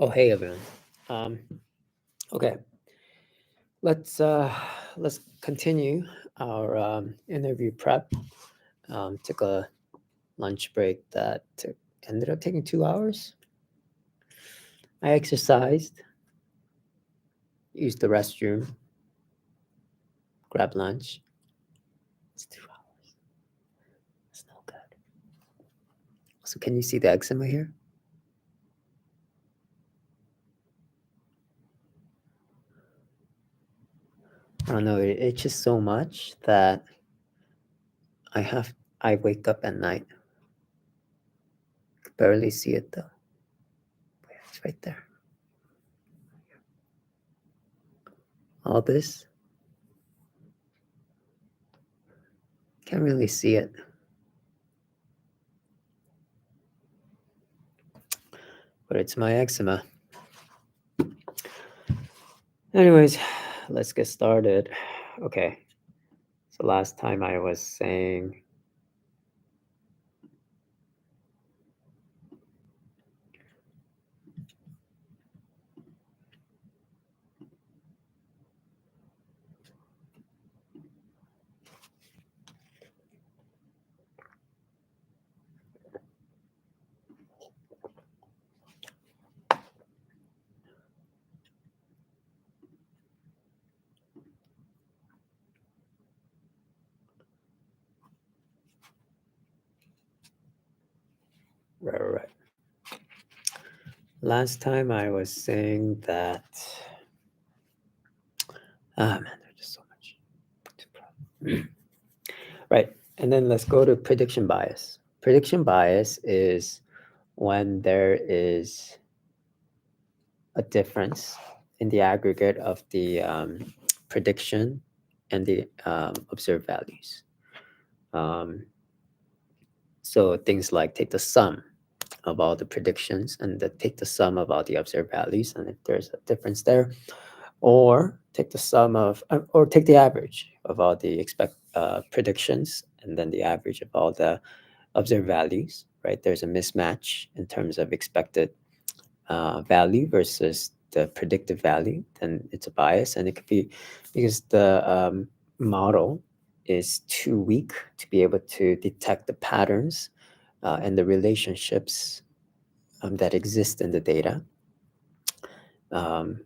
Oh, hey everyone. Um, okay, let's continue our interview prep. Took a lunch break that ended up taking 2 hours. I exercised, used the restroom, grabbed lunch. It's 2 hours. It's no good. So can you see the eczema here? I don't know. It itches so much that I wake up at night. Barely see it though. It's right there. All this, can't really see it. But it's my eczema. Anyways, let's get started. Okay, so last time I was saying, right. Last time I was saying that, man, there's just so much. Right, and then let's go to prediction bias. Prediction bias is when there is a difference in the aggregate of the prediction and the observed values. Um, so things like take the sum of all the predictions and take the sum of all the observed values, and if there's a difference there, or take the sum of or take the average of all the predictions and then the average of all the observed values, right? There's a mismatch in terms of expected value versus the predicted value, then it's a bias. And it could be because the model is too weak to be able to detect the patterns and the relationships that exist in the data. Um,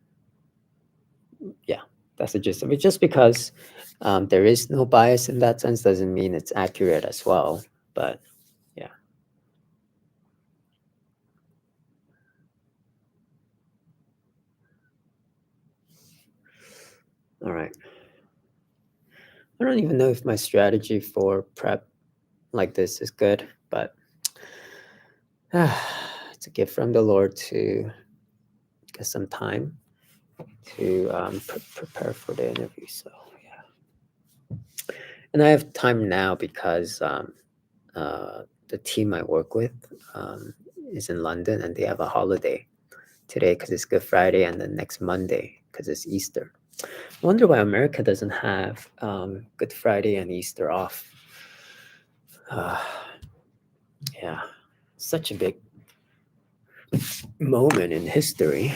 yeah, that's the gist of it. Just because there is no bias in that sense doesn't mean it's accurate as well. But yeah. All right. I don't even know if my strategy for prep like this is good, but it's a gift from the Lord to get some time to prepare for the interview. So yeah, and I have time now because the team I work with is in London and they have a holiday today because it's Good Friday and then next Monday because it's Easter. I wonder why America doesn't have Good Friday and Easter off. Uh, yeah, such a big moment in history.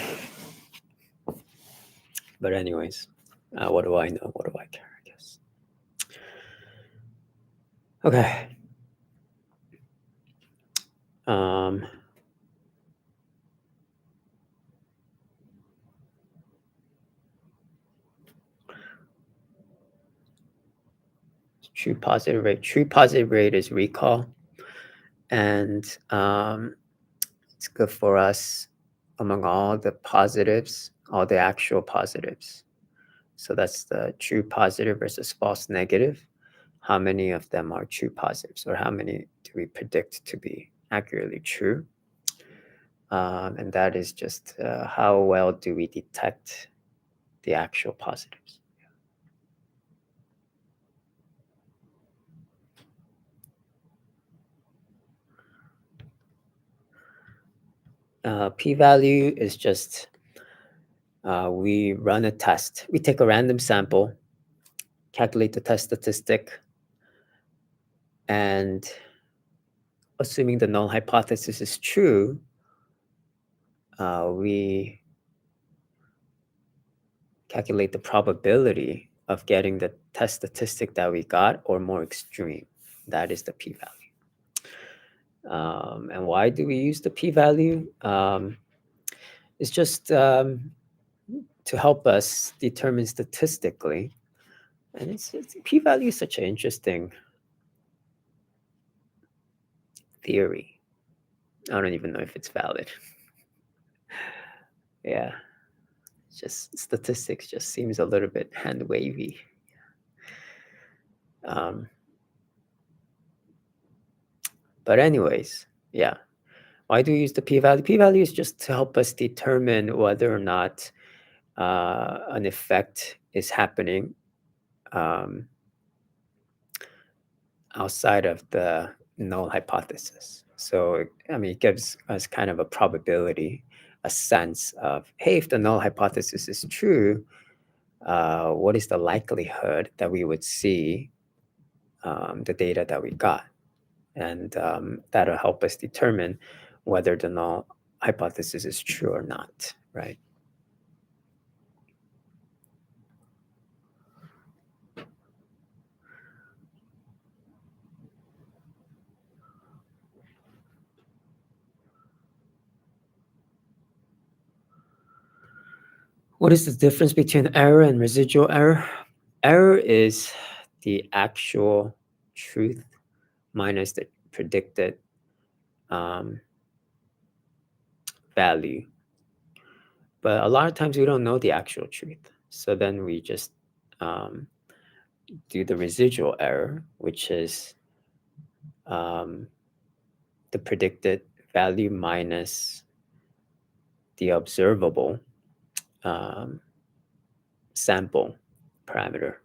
But anyways, what do I know? What do I care? I guess. Okay. Um, true positive rate. True positive rate is recall, and it's good for us among all the positives, all the actual positives. So that's the true positive versus false negative. How many of them are true positives, or how many do we predict to be accurately true? And that is just how well do we detect the actual positives. P-value is just we run a test. We take a random sample, calculate the test statistic, and assuming the null hypothesis is true, we calculate the probability of getting the test statistic that we got or more extreme. That is the p-value. And why do we use the p-value? It's just to help us determine statistically. And p-value is such an interesting theory. I don't even know if it's valid. Yeah. It's just statistics just seems a little bit hand wavy. But anyways, yeah. Why do we use the p-value? P-value is just to help us determine whether or not an effect is happening outside of the null hypothesis. So, I mean, it gives us kind of a probability, a sense of, hey, if the null hypothesis is true, what is the likelihood that we would see the data that we got? And that'll help us determine whether the null hypothesis is true or not, right? What is the difference between error and residual error? Error is the actual truth minus the predicted value. But a lot of times we don't know the actual truth. So then we just do the residual error, which is the predicted value minus the observable sample parameter.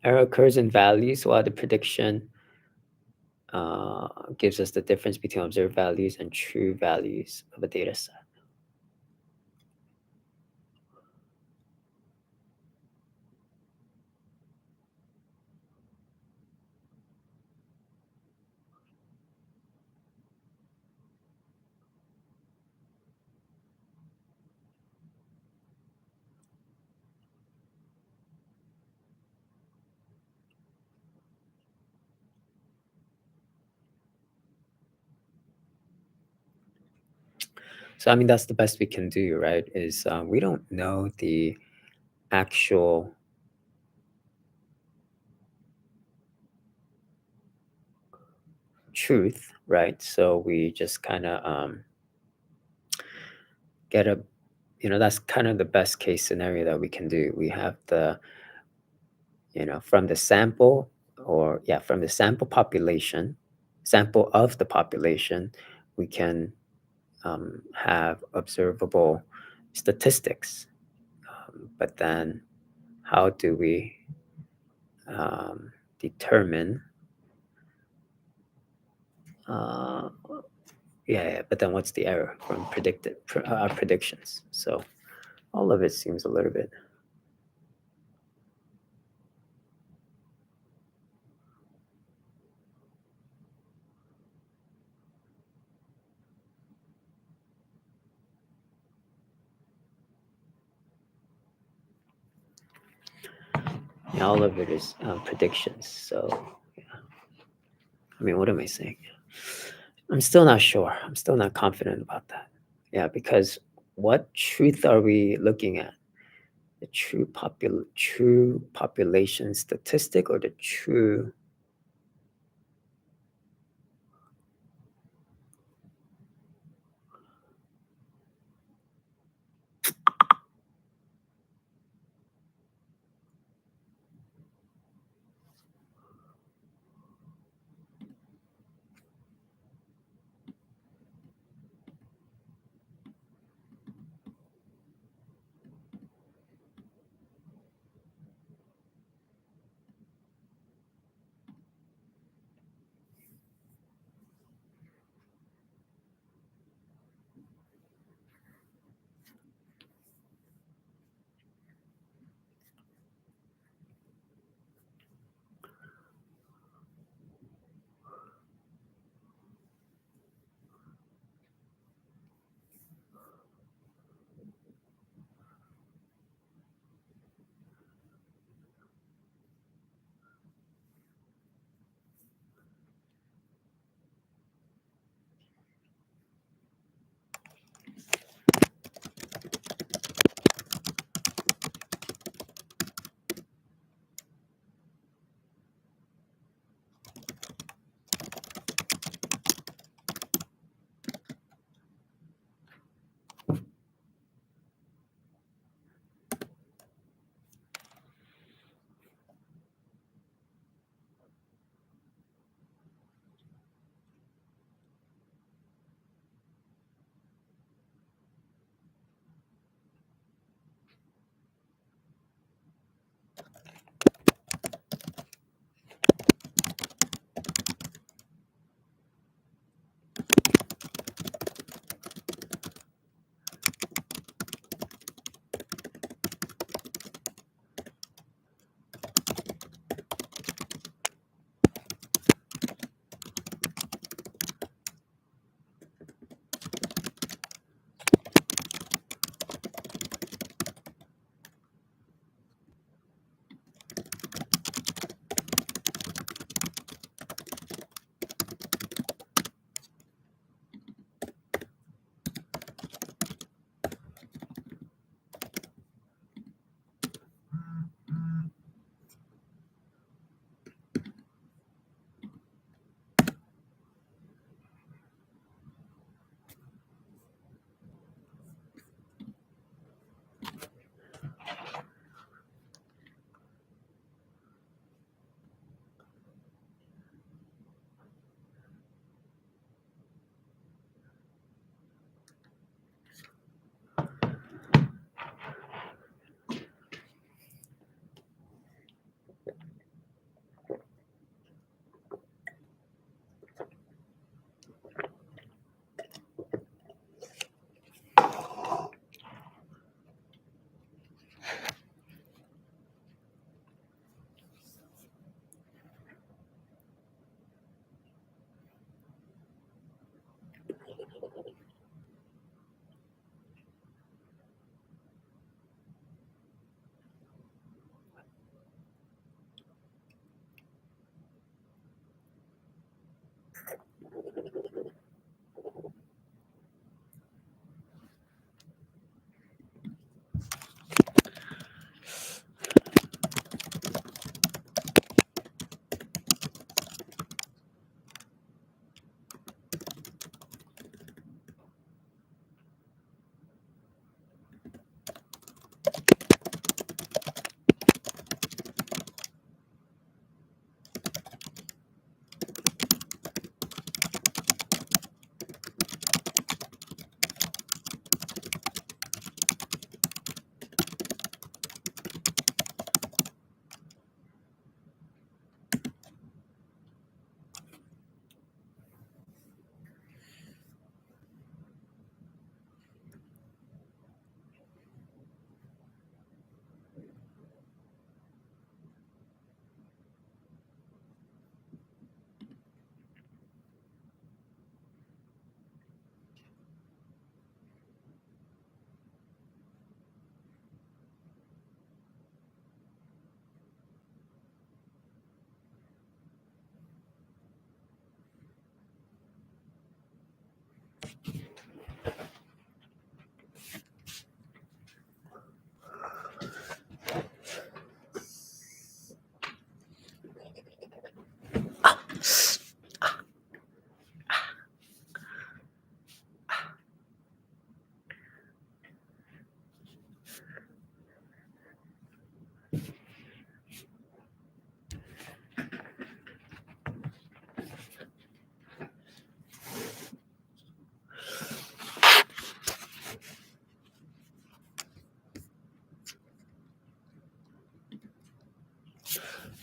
Error occurs in values while the prediction gives us the difference between observed values and true values of a data set. So, I mean, that's the best we can do, right? Is we don't know the actual truth, right? So we just kind of get a, that's kind of the best case scenario that we can do. We have the, from the sample from the sample population, sample of the population, we can have observable statistics. But then how do we determine but then what's the error from predictions? So all of it seems a little bit all of it is predictions. So yeah. I mean, what am I saying? I'm still not sure. I'm still not confident about that. Yeah, because what truth are we looking at? The true population statistic or the true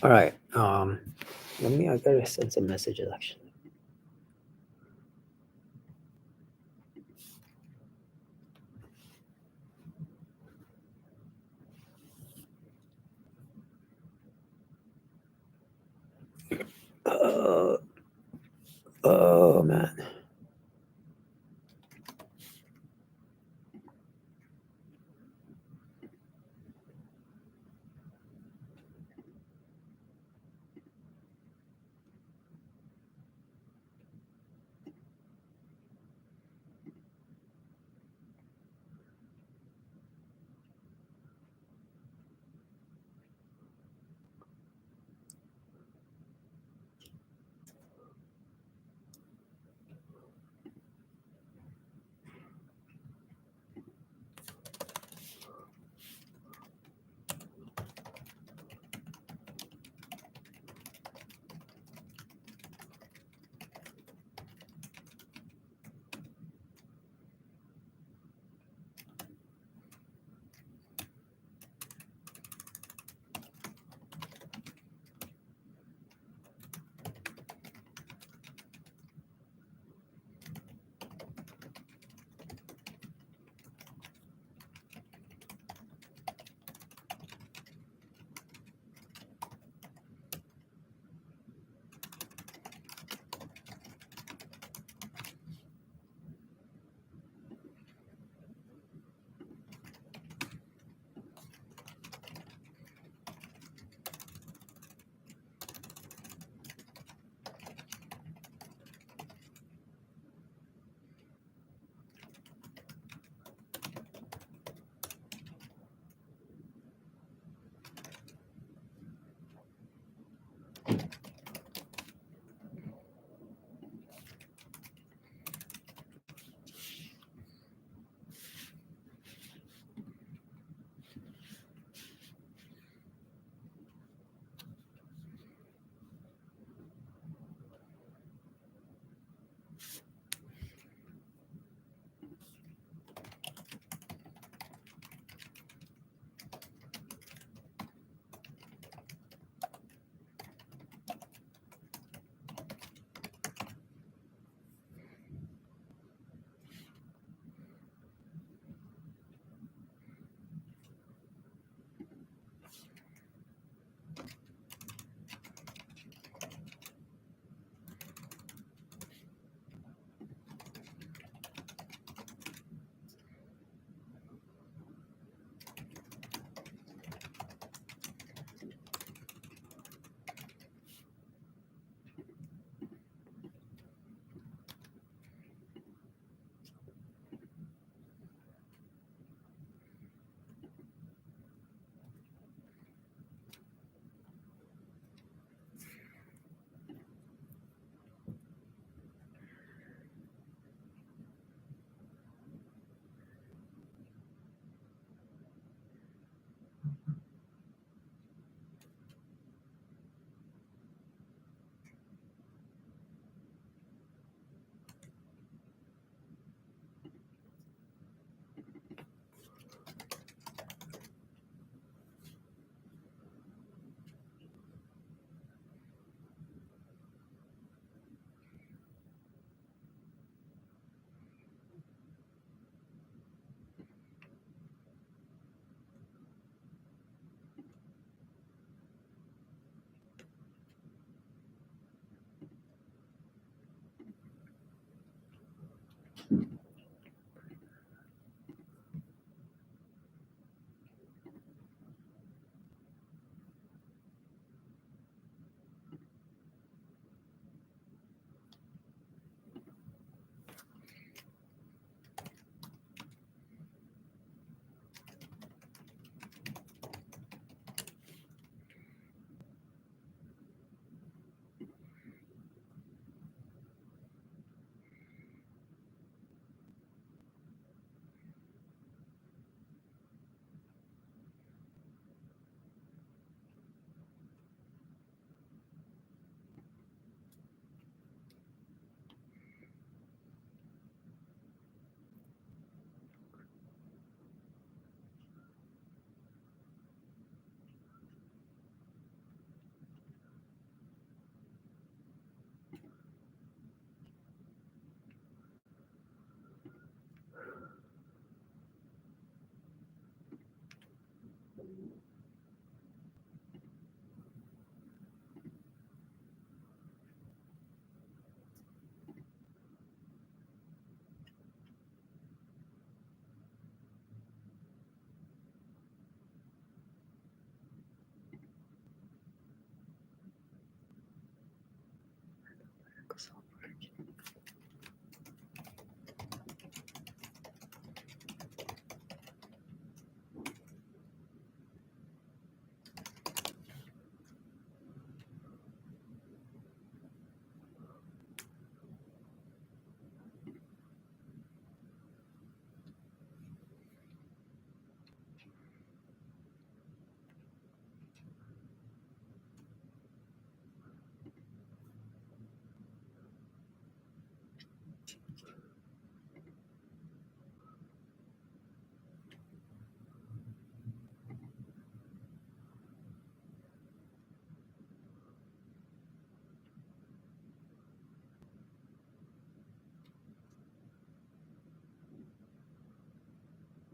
All right. I gotta send some messages actually. Oh, oh man.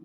I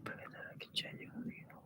pray that I can genuinely hope.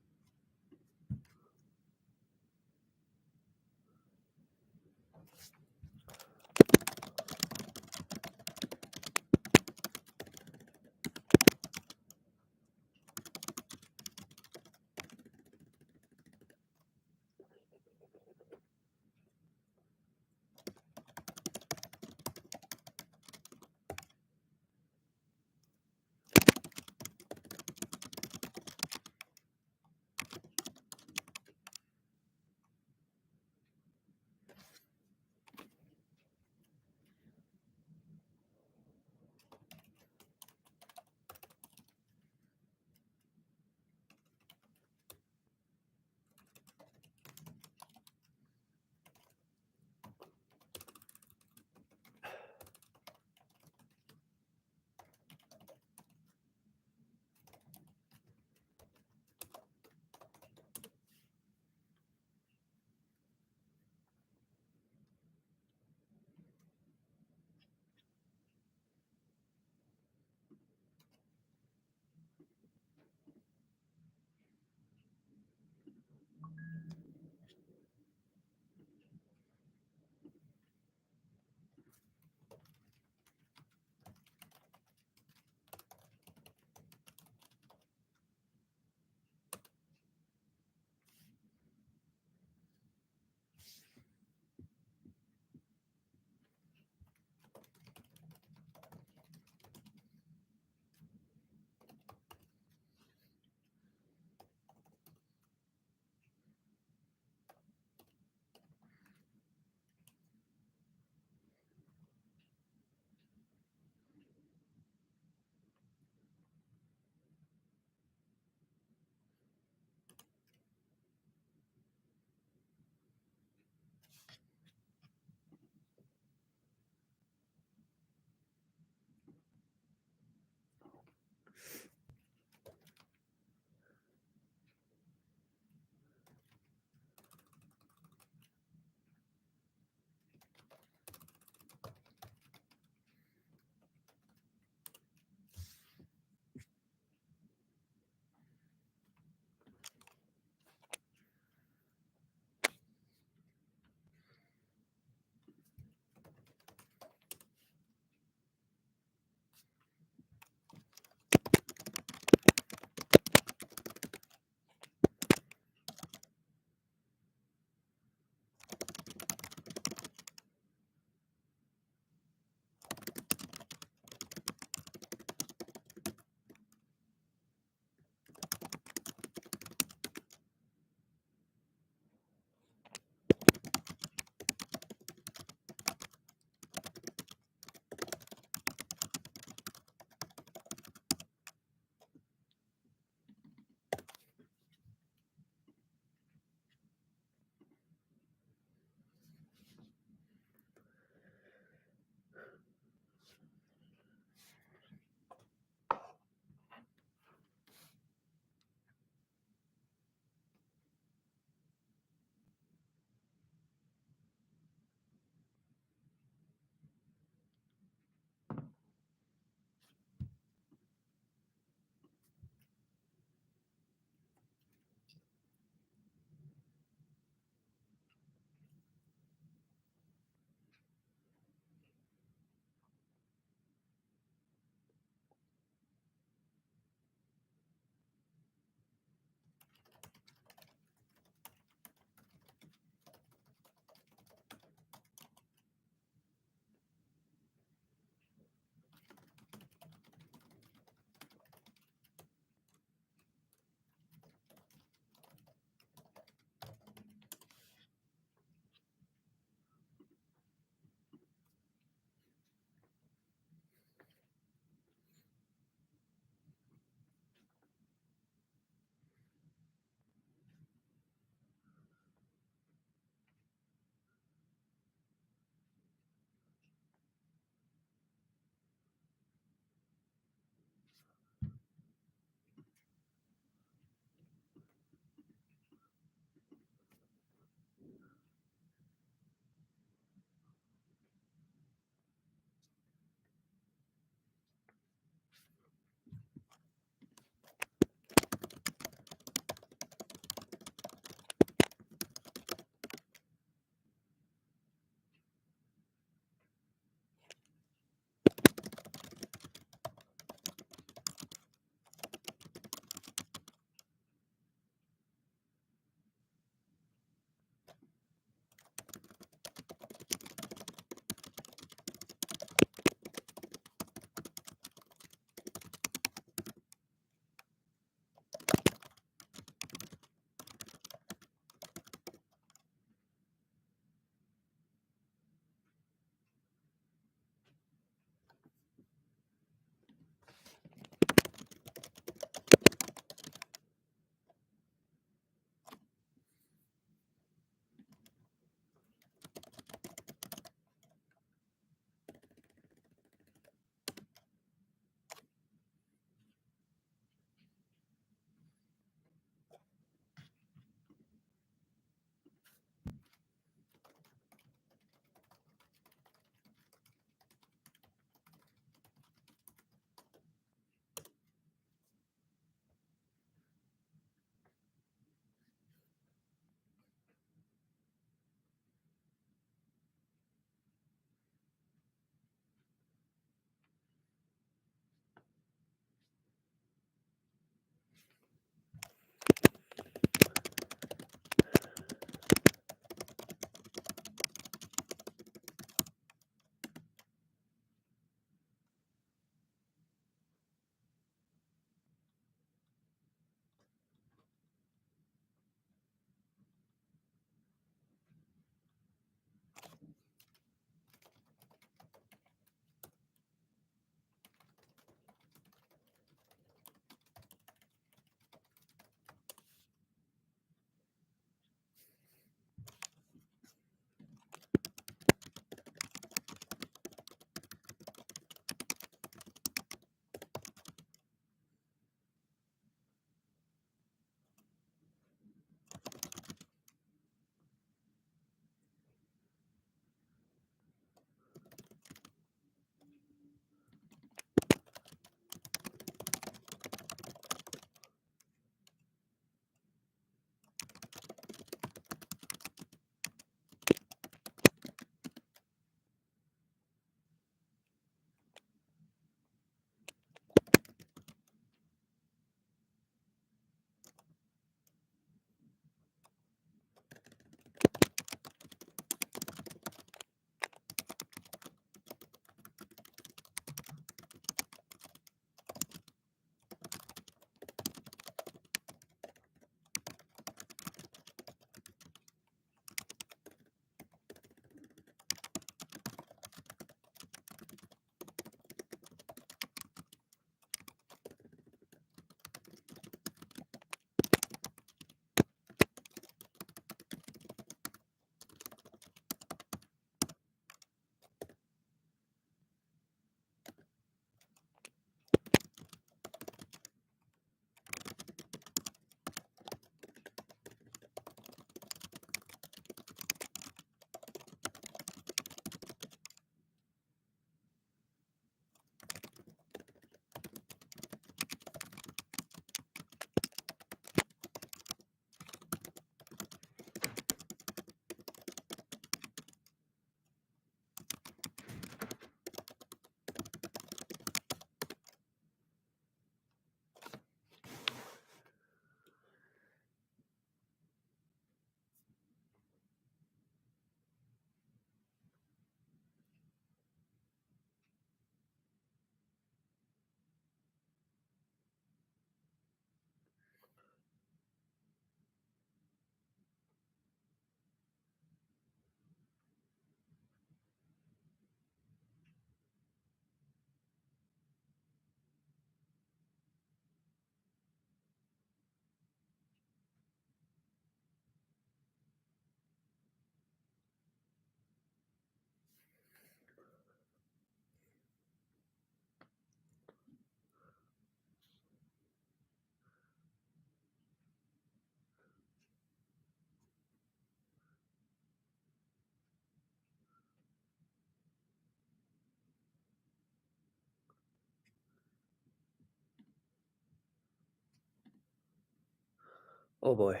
Oh boy,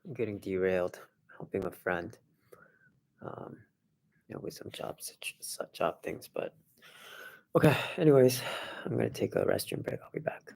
I'm getting derailed. Helping a friend, um, with some job things. But okay. Anyways, I'm gonna take a restroom break. I'll be back.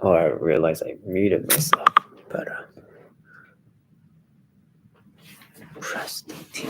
Oh, I realized I muted myself, but press the T.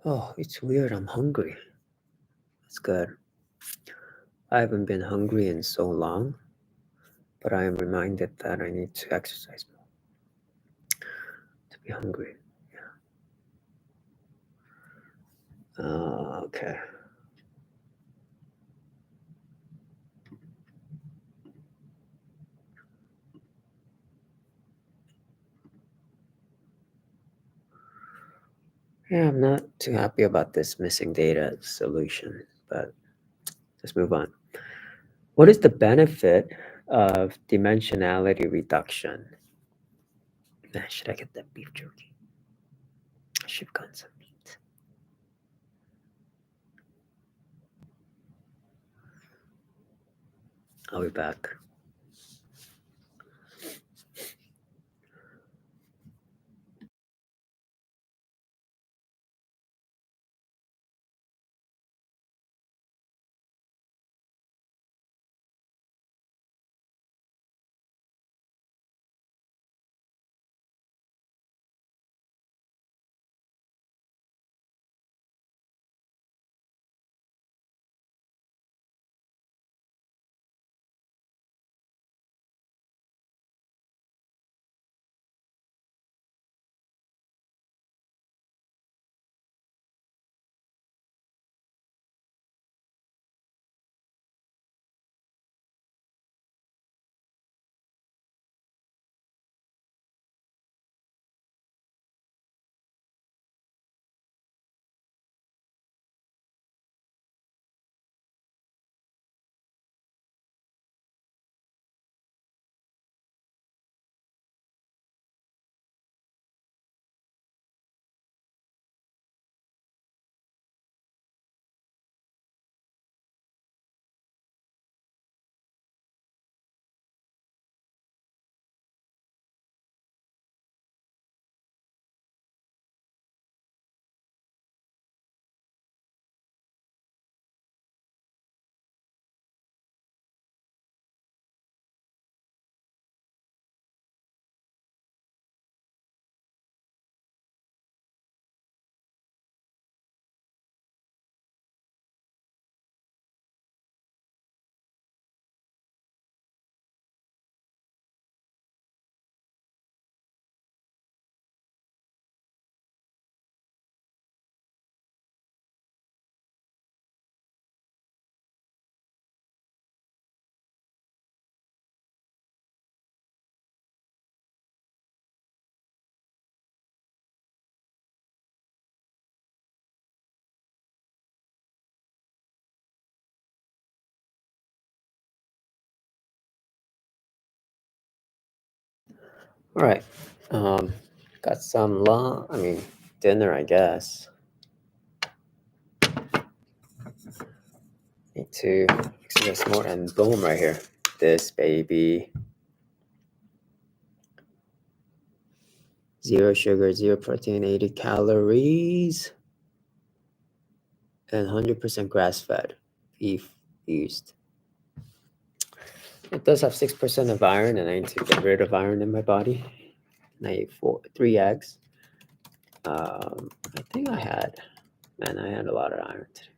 Oh, it's weird. I'm hungry. That's good. I haven't been hungry in so long, but I am reminded that I need to exercise more to be hungry. Okay. Yeah, I'm not too happy about this missing data solution, but let's move on. What is the benefit of dimensionality reduction? Man, should I get that beef jerky? I should have gotten some meat. I'll be back. All right. Got some dinner, I guess. Need to exercise more, and boom, right here. This baby. Zero sugar, zero protein, 80 calories, and 100% grass-fed beef used. It does have 6% of iron, and I need to get rid of iron in my body. And I ate 3 eggs. I think I had a lot of iron today.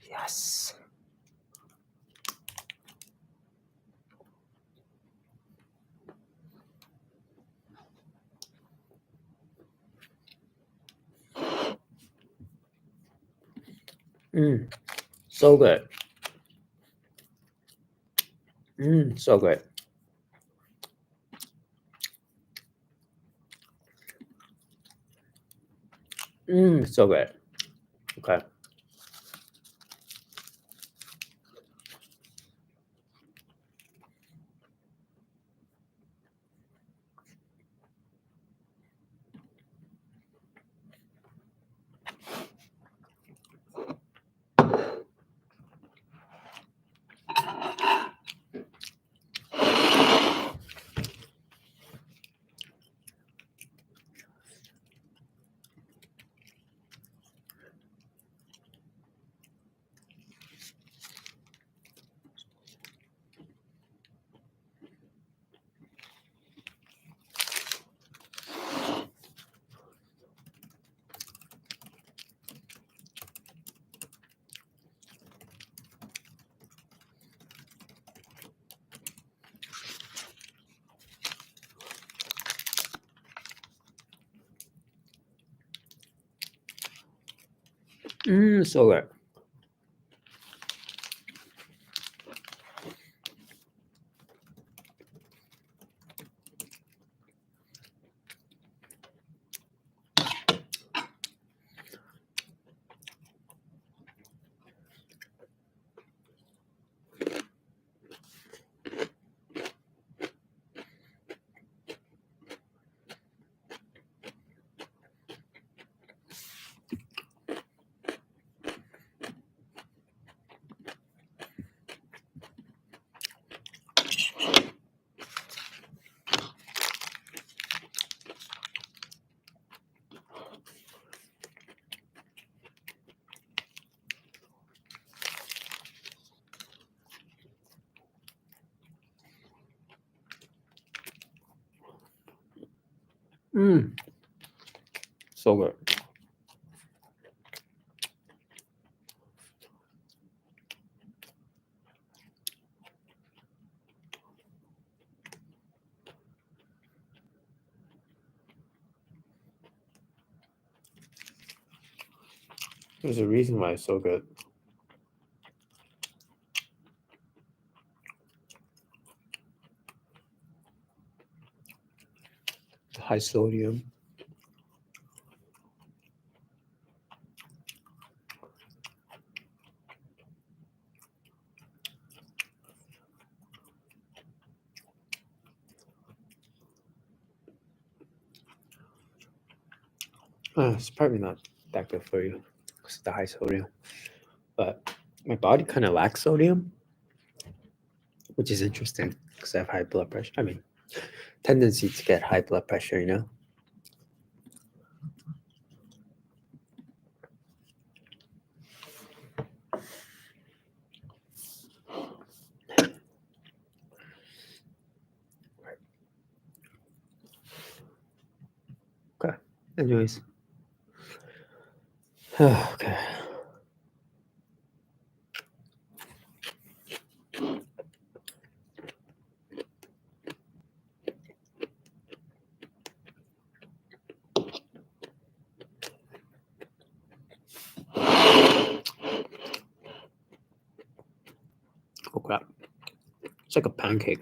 Yes. So good. So good. So good. Okay. So good. So good. There's a reason why it's so good. High sodium. It's probably not that good for you. It's the high sodium. But my body kind of lacks sodium, which is interesting because I have high blood pressure. I mean, tendency to get high blood pressure, you know? Okay. Anyways. Okay. Oh crap. It's like a pancake.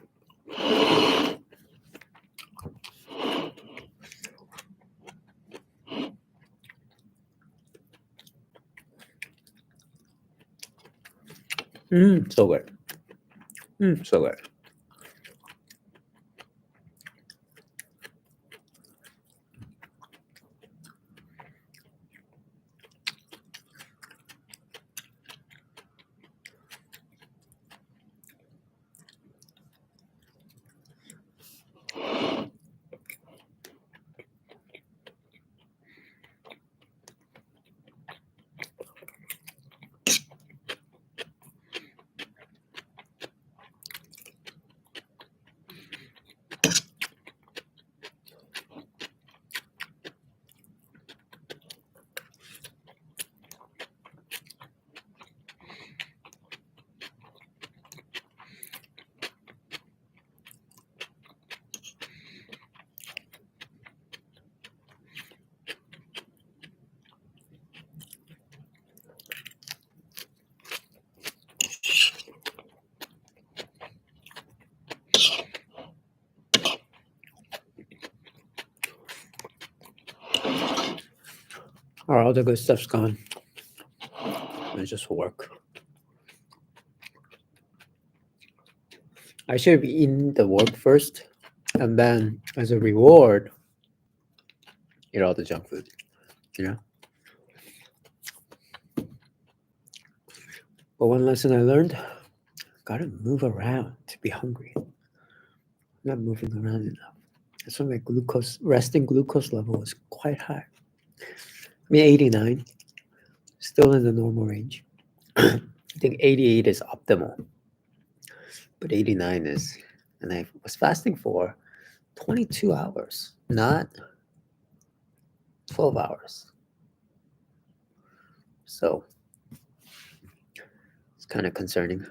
So good. So good. All the good stuff's gone. It's just work. I should be eating the work first, and then as a reward, eat all the junk food. You know. But one lesson I learned: gotta move around to be hungry. I'm not moving around enough. That's why my resting glucose level is quite high. I mean, 89, still in the normal range. I think 88 is optimal, but 89 is, and I was fasting for 22 hours, not 12 hours. So it's kind of concerning.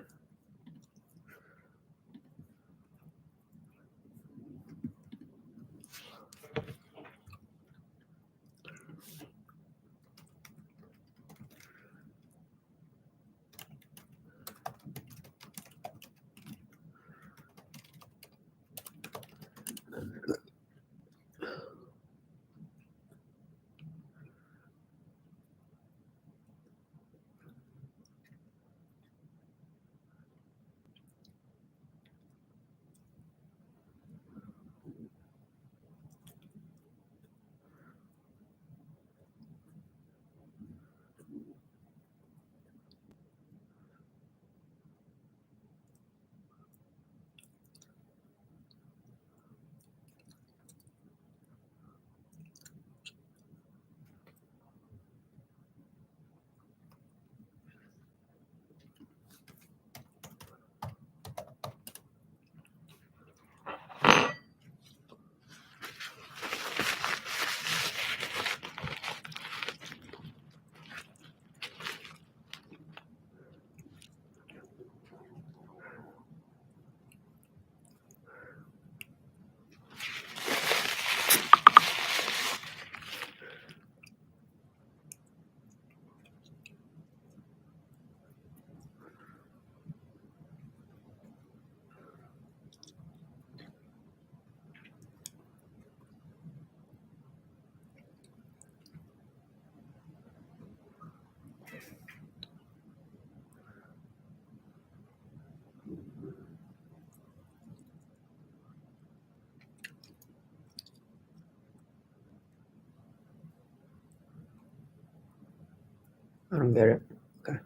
I don't get it. Okay.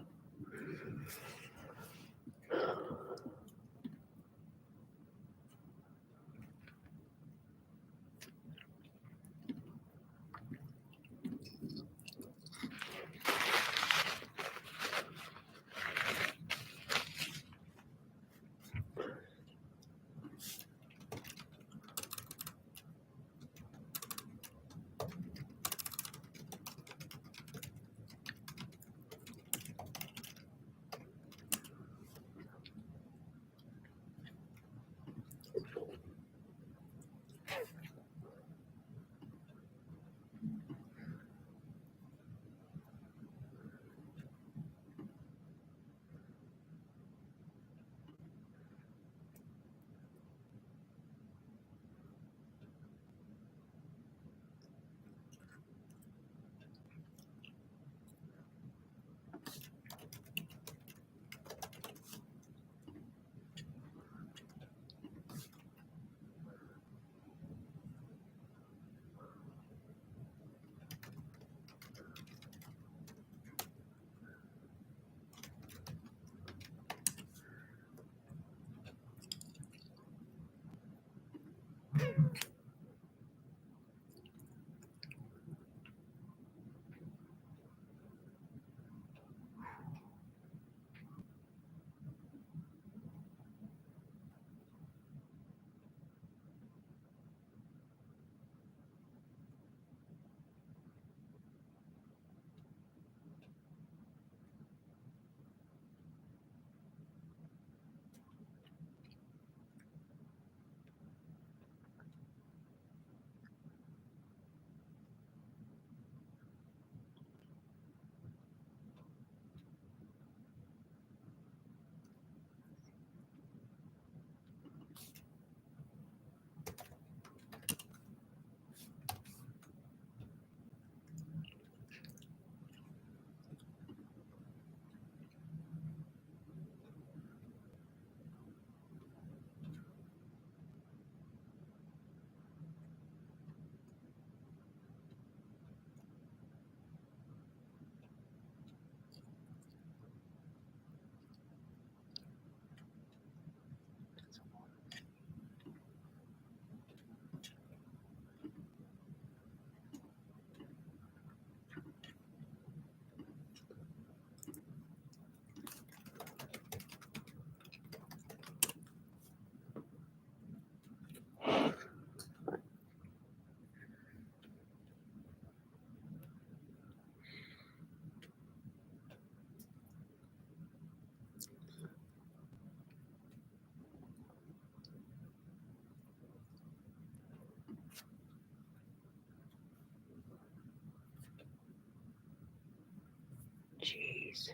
Jeez.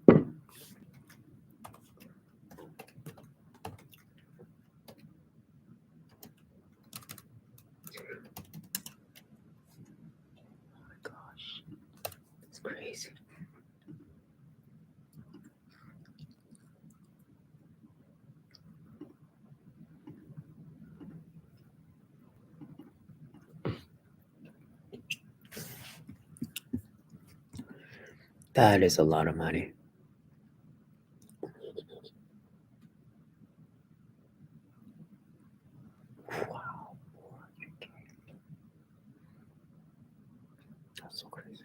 Oh my gosh. It's crazy. That is a lot of money. Wow. That's so crazy.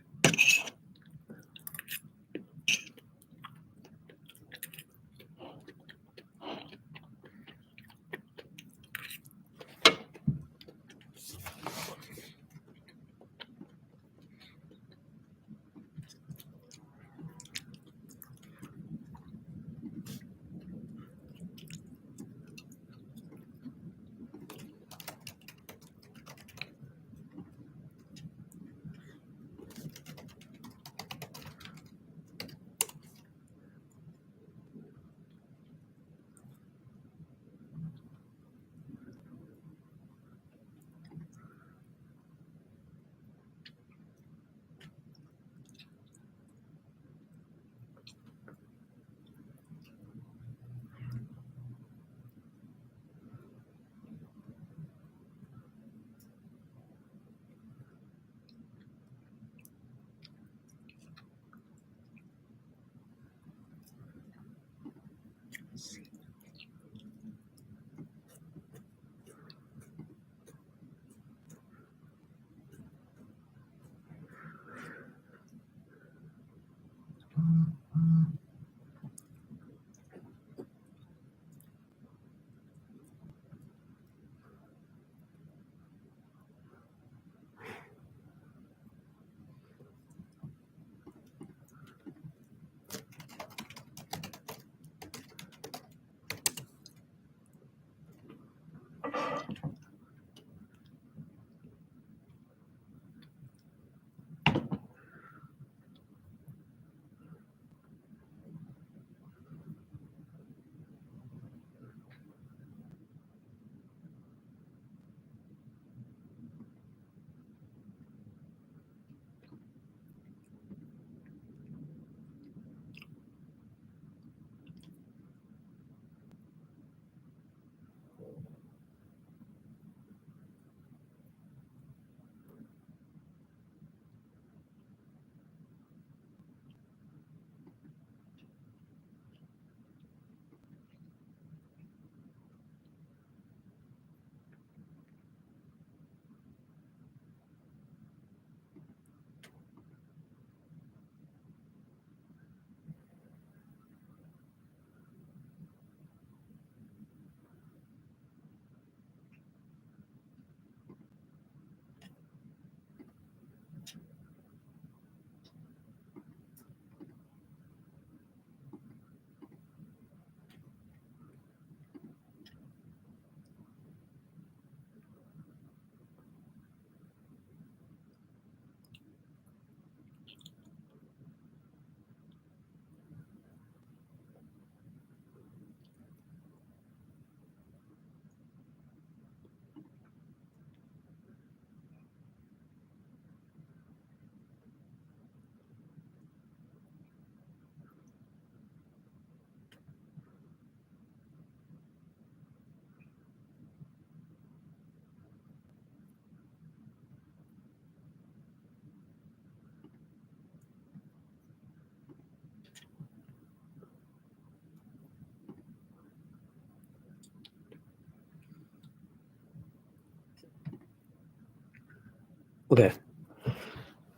Okay.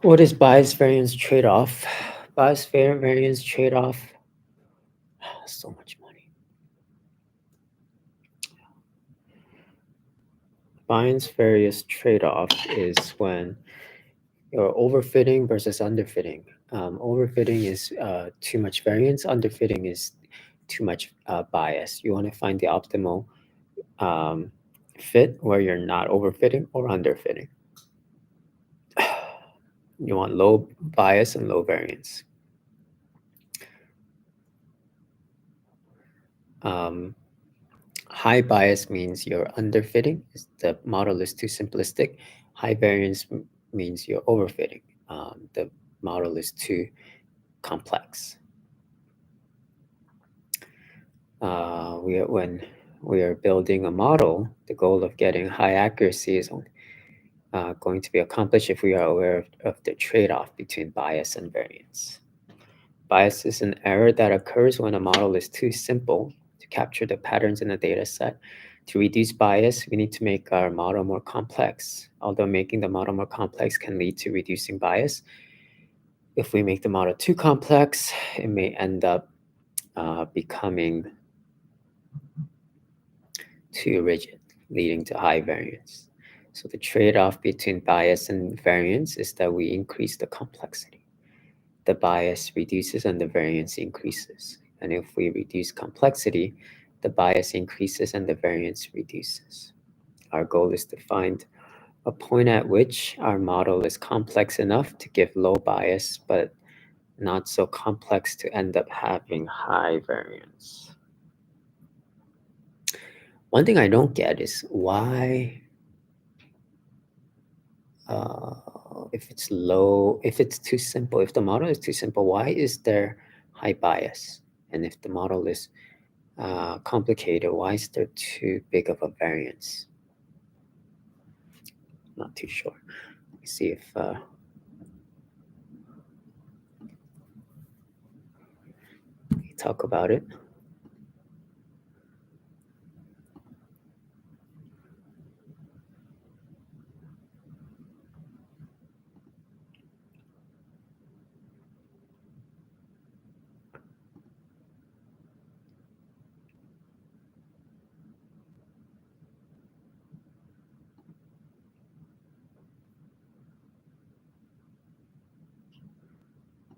What is bias variance trade-off? Bias variance trade-off. So much money. Bias variance trade-off is when you're overfitting versus underfitting. Overfitting is too much variance. Underfitting is too much bias. You want to find the optimal fit where you're not overfitting or underfitting. You want low bias and low variance. High bias means you're underfitting. The model is too simplistic. High variance means you're overfitting. The model is too complex. When we are building a model, the goal of getting high accuracy is going to be accomplished if we are aware of the trade-off between bias and variance. Bias is an error that occurs when a model is too simple to capture the patterns in a data set. To reduce bias, we need to make our model more complex. Although making the model more complex can lead to reducing bias, if we make the model too complex, it may end up becoming too rigid, leading to high variance. So the trade-off between bias and variance is that we increase the complexity. The bias reduces and the variance increases. And if we reduce complexity, the bias increases and the variance reduces. Our goal is to find a point at which our model is complex enough to give low bias, but not so complex to end up having high variance. One thing I don't get is why, if it's low, if it's too simple, if the model is too simple, why is there high bias? And if the model is complicated, why is there too big of a variance? Not too sure. Let me see if we talk about it.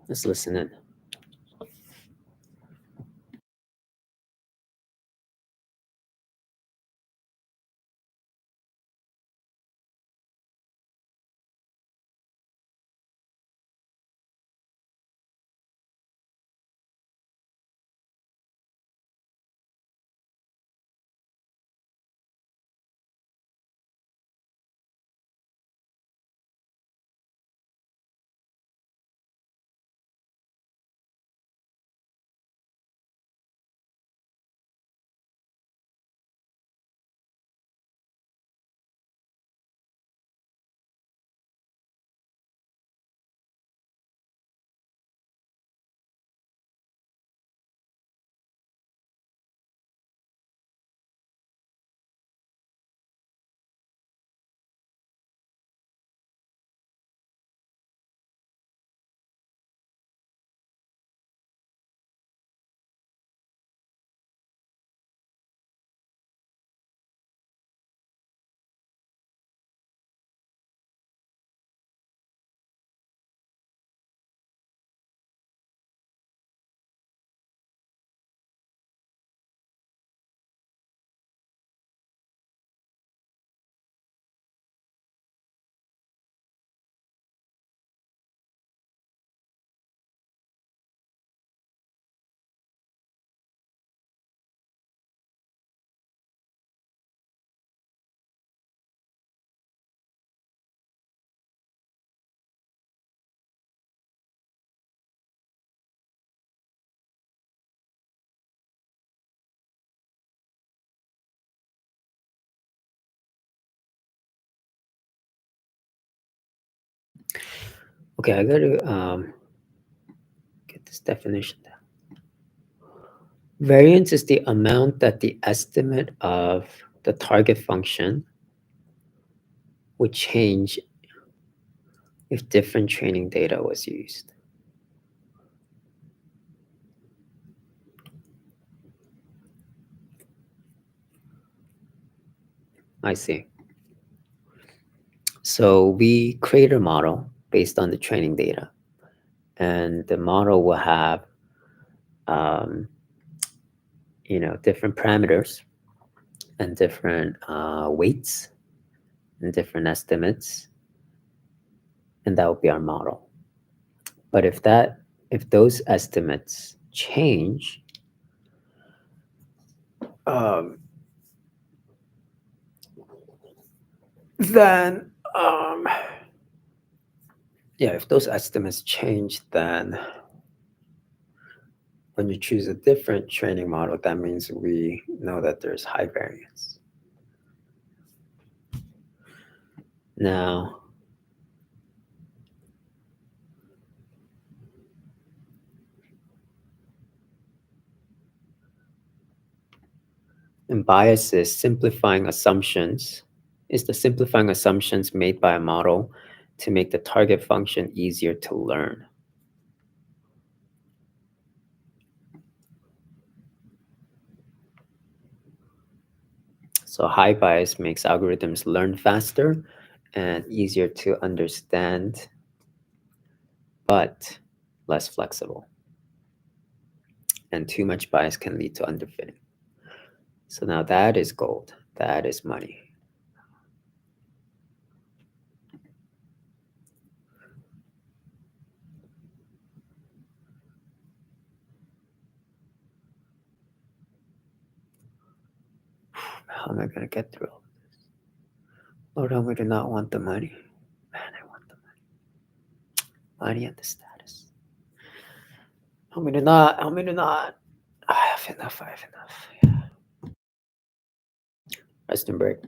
Let's listen in. Okay, I gotta get this definition down. Variance is the amount that the estimate of the target function would change if different training data was used. I see. So we create a model based on the training data, and the model will have, um, different parameters and different weights and different estimates, and that will be our model. But if those estimates change, um, then yeah, if those estimates change, then when you choose a different training model, that means we know that there's high variance. Now, and bias is the simplifying assumptions made by a model to make the target function easier to learn. So high bias makes algorithms learn faster and easier to understand, but less flexible. And too much bias can lead to underfitting. So now that is gold. That is money. How am I going to get through all of this? Lord, help me to not want the money. Man, I want the money. Money and the status. Help me to not. Help me to not. I have enough. I have enough. Rest and break.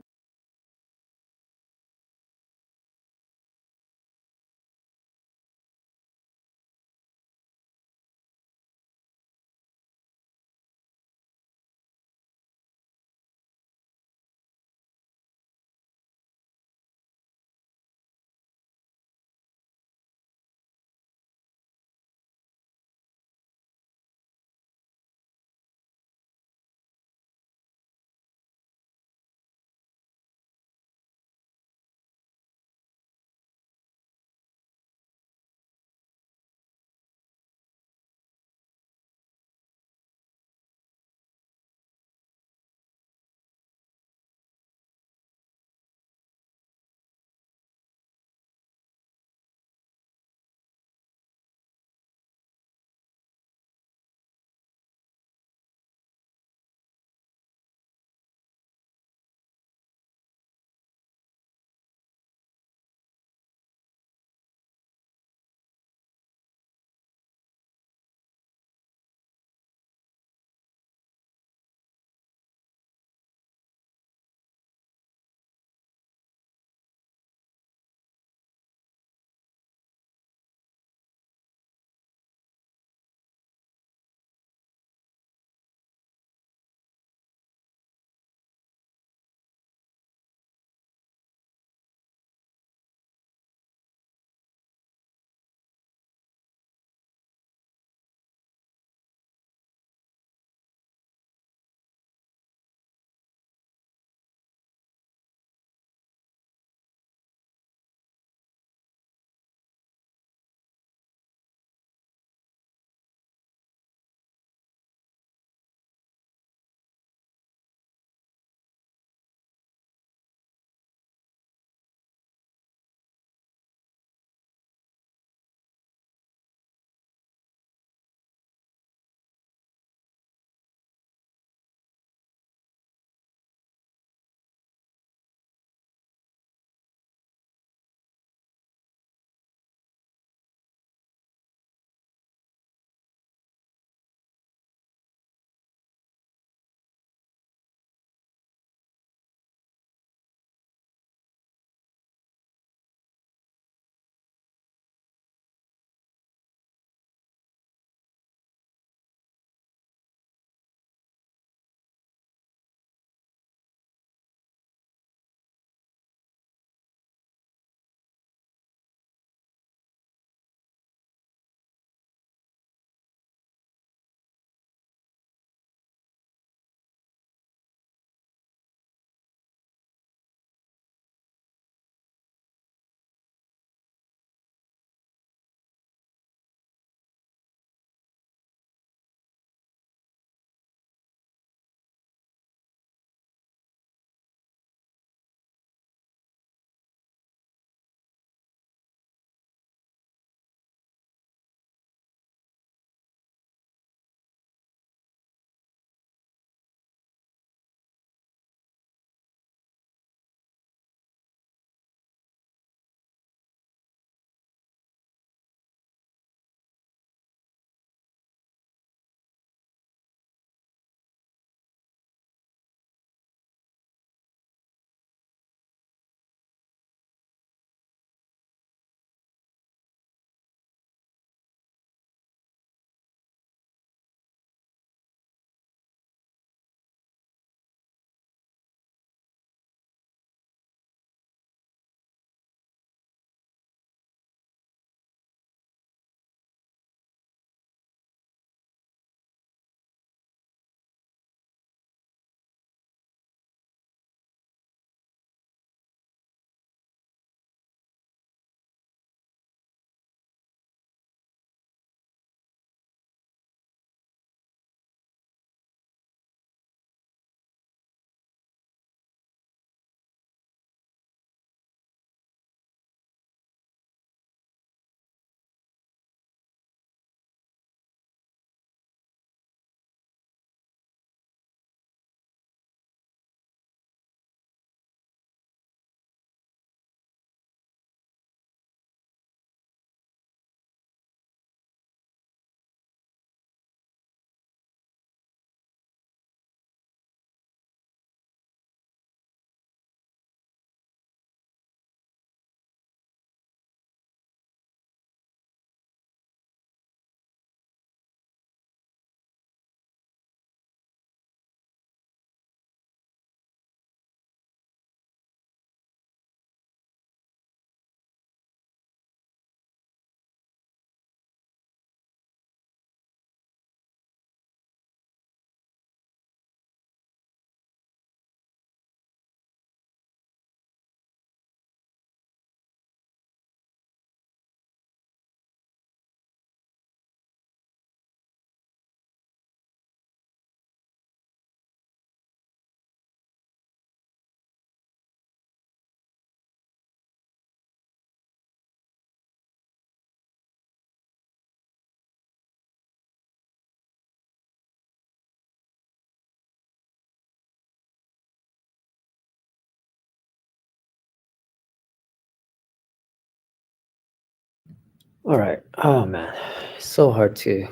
All right. Oh man, so hard to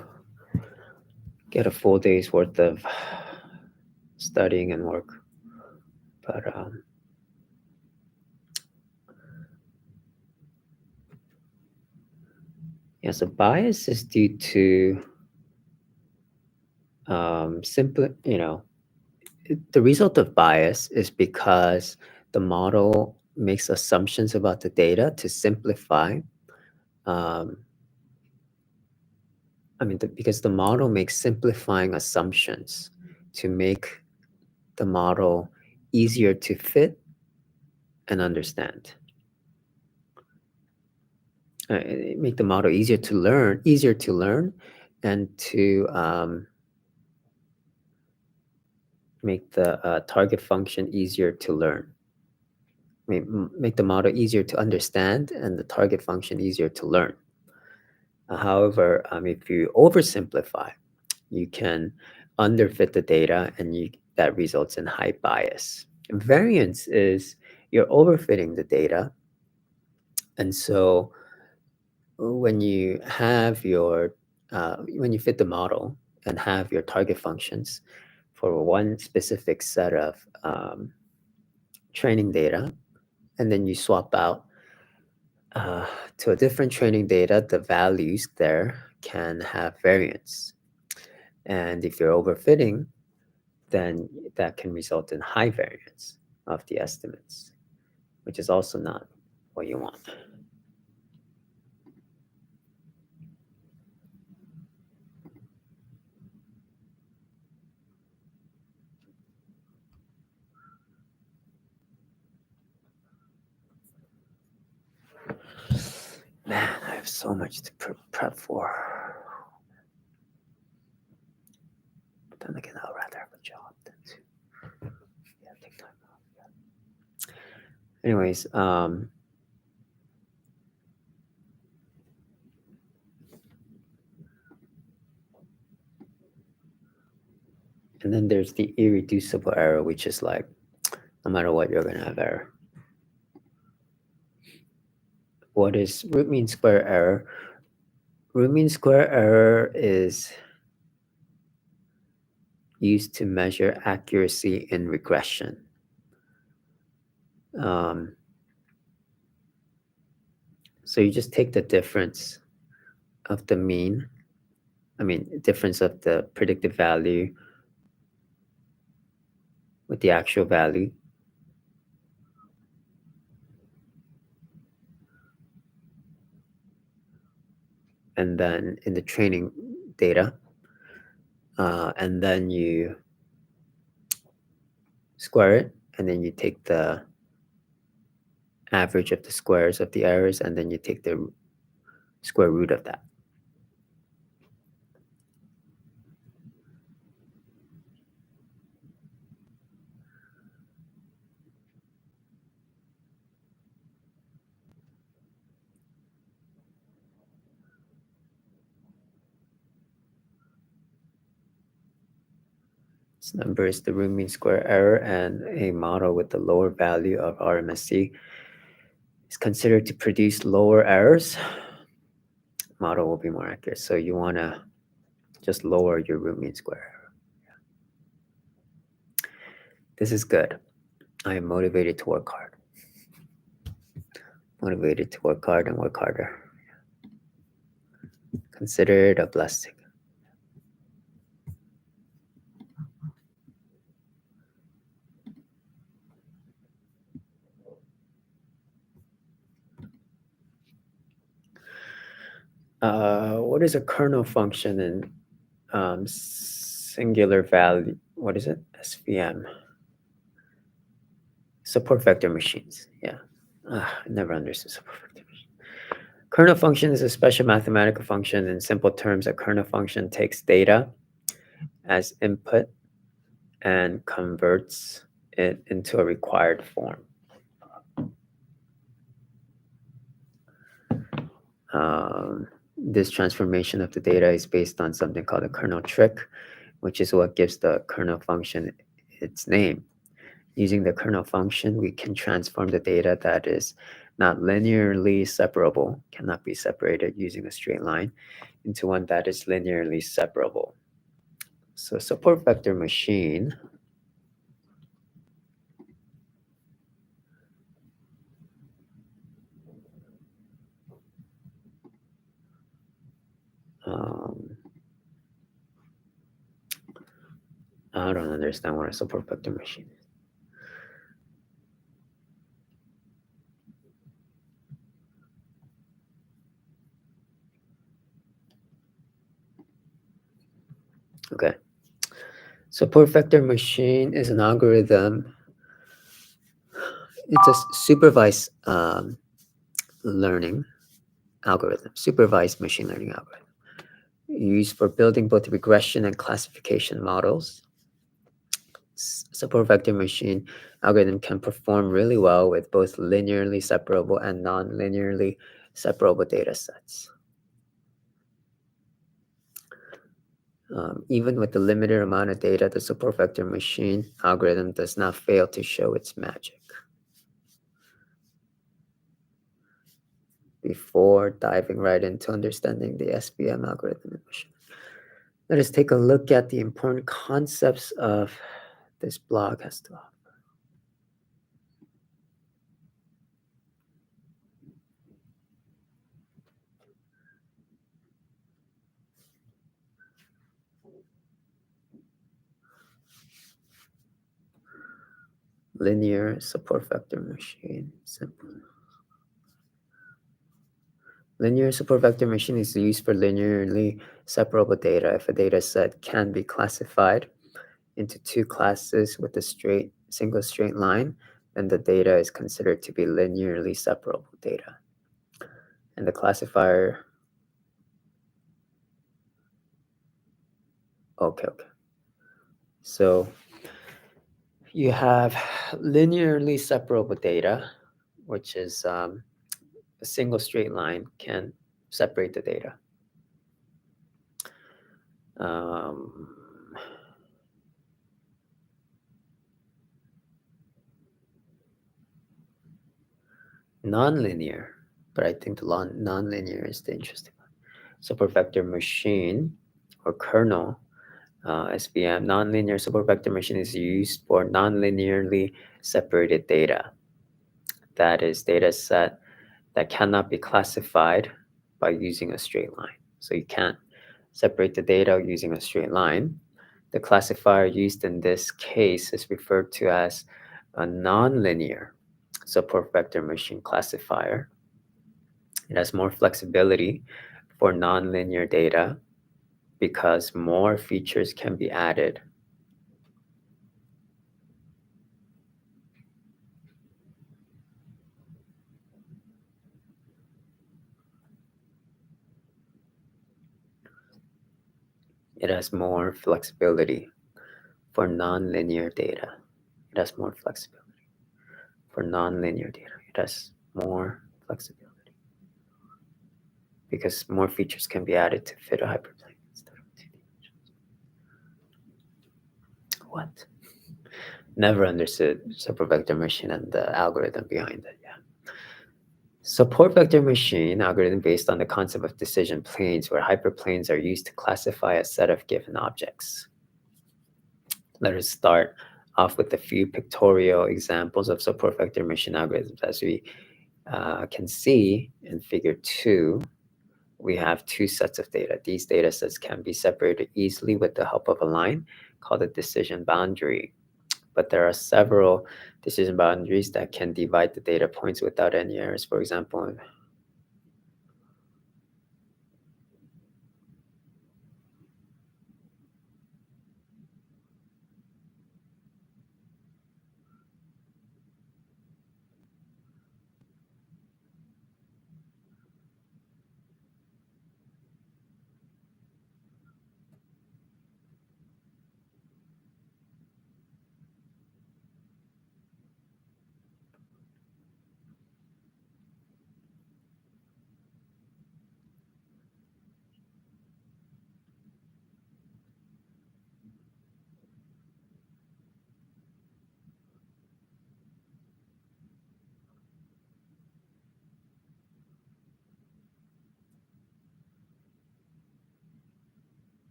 get a full day's worth of studying and work. But yeah, so bias is due to simply, the result of bias is because the model makes assumptions about the data to simplify. Um, because the model makes simplifying assumptions to make the model easier to fit and understand. Make the model easier to learn, and to make the target function easier to learn. Make the model easier to understand and the target function easier to learn. However, if you oversimplify, you can underfit the data, and that results in high bias. Variance is you're overfitting the data, and so when you have when you fit the model and have your target functions for one specific set of training data, and then you swap out uh, to a different training data, the values there can have variance. And if you're overfitting, then that can result in high variance of the estimates, which is also not what you want. Man, I have so much to prep for. But then again, I'll rather have a job than to take time off. Anyways, and then there's the irreducible error, which is like, no matter what, you're gonna have error. What is root mean square error? Root mean square error is used to measure accuracy in regression. So you just take the difference of the mean, difference of the predicted value with the actual value. And then in the training data, and then you square it, and then you take the average of the squares of the errors, and then you take the square root of that. This number is the root mean square error, and a model with the lower value of RMSE is considered to produce lower errors. Model will be more accurate. So you want to just lower your root mean square error. This is good. I am motivated to work hard. Motivated to work hard and work harder. Consider it a blessing. What is a kernel function in singular value? What is it? SVM. Support vector machines. Yeah. I never understood support vector machines. Kernel function is a special mathematical function. In simple terms, a kernel function takes data as input and converts it into a required form. This transformation of the data is based on something called a kernel trick, which is what gives the kernel function its name. Using the kernel function, we can transform the data that is not linearly separable, cannot be separated using a straight line, into one that is linearly separable. So support vector machine I don't understand what a support vector machine is. Okay. Support vector machine is an algorithm. It's a supervised learning algorithm, supervised machine learning algorithm, used for building both regression and classification models. Support vector machine algorithm can perform really well with both linearly separable and non-linearly separable data sets. Even with the limited amount of data, the support vector machine algorithm does not fail to show its magic. Before diving right into understanding the SVM algorithm, let us take a look at the important concepts of this blog has to offer. Linear support vector machine, simple. Linear support vector machine is used for linearly separable data. If a data set can be classified into two classes with a single straight line, then the data is considered to be linearly separable data. And the classifier, okay. So you have linearly separable data, which is a single straight line can separate the data. Nonlinear, but I think the nonlinear is the interesting one. Support vector machine or kernel, SVM, nonlinear support vector machine is used for nonlinearly separated data. That is data set that cannot be classified by using a straight line. So you can't separate the data using a straight line. The classifier used in this case is referred to as a nonlinear support vector machine classifier. It has more flexibility for nonlinear data because more features can be added. It has more flexibility for nonlinear data. It has more flexibility for nonlinear data. It has more flexibility because more features can be added to fit a hyperplane instead of 2 dimensions. What? Never understood support vector machine and the algorithm behind it. Yeah. Support vector machine algorithm based on the concept of decision planes, where hyperplanes are used to classify a set of given objects. Let us start off with a few pictorial examples of support vector machine algorithms. As we can see in figure 2, we have two sets of data. These data sets can be separated easily with the help of a line called a decision boundary. But there are several decision boundaries that can divide the data points without any errors. For example,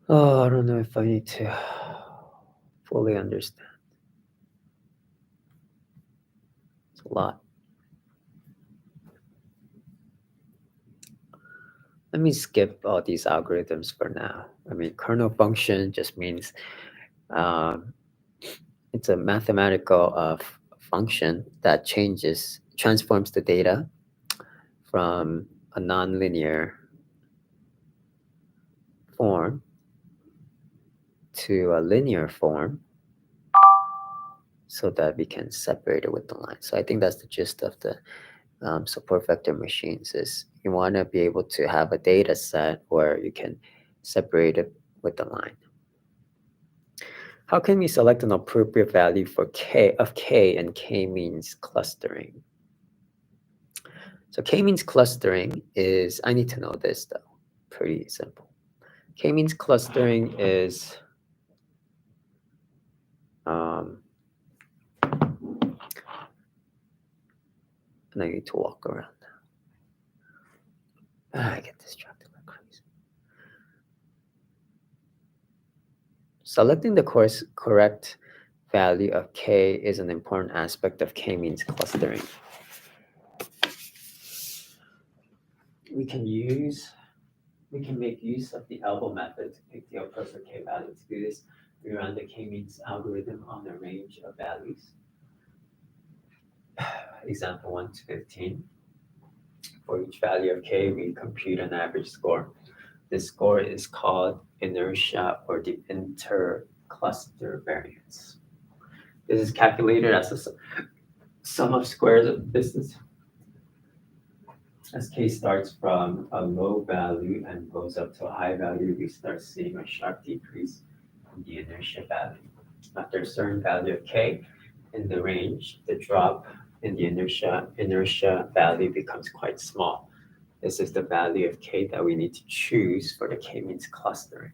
Oh, I don't know if I need to fully understand. It's a lot. Let me skip all these algorithms for now. I mean, kernel function just means um, it's a mathematical function that transforms the data from a nonlinear form to a linear form so that we can separate it with the line. So I think that's the gist of the support vector machines is you want to be able to have a data set where you can separate it with the line. How can we select an appropriate value for k of k, and k means clustering? So k means clustering is, I need to know this though, pretty simple. K means clustering is and I need to walk around. I get distracted like crazy. Selecting the correct value of k is an important aspect of k-means clustering. We can make use of the elbow method to pick the appropriate k value. To do this, we run the k-means algorithm on a range of values. Example 1 to 15. For each value of k, we compute an average score. This score is called inertia or the intercluster variance. This is calculated as a sum of squares of the distance. As k starts from a low value and goes up to a high value, we start seeing a sharp decrease in the inertia value. After a certain value of k in the range, the drop in the inertia value becomes quite small. This is the value of k that we need to choose for the k-means clustering.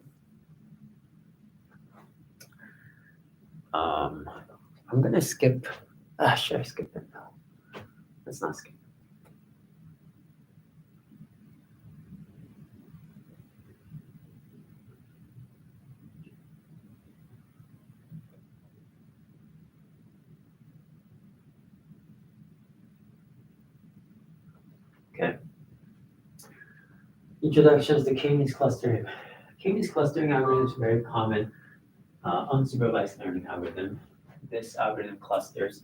I'm gonna skip. Should I skip it? No, let's not skip. Okay. Introductions to k-means clustering. K-means clustering algorithm is very common unsupervised learning algorithm. This algorithm clusters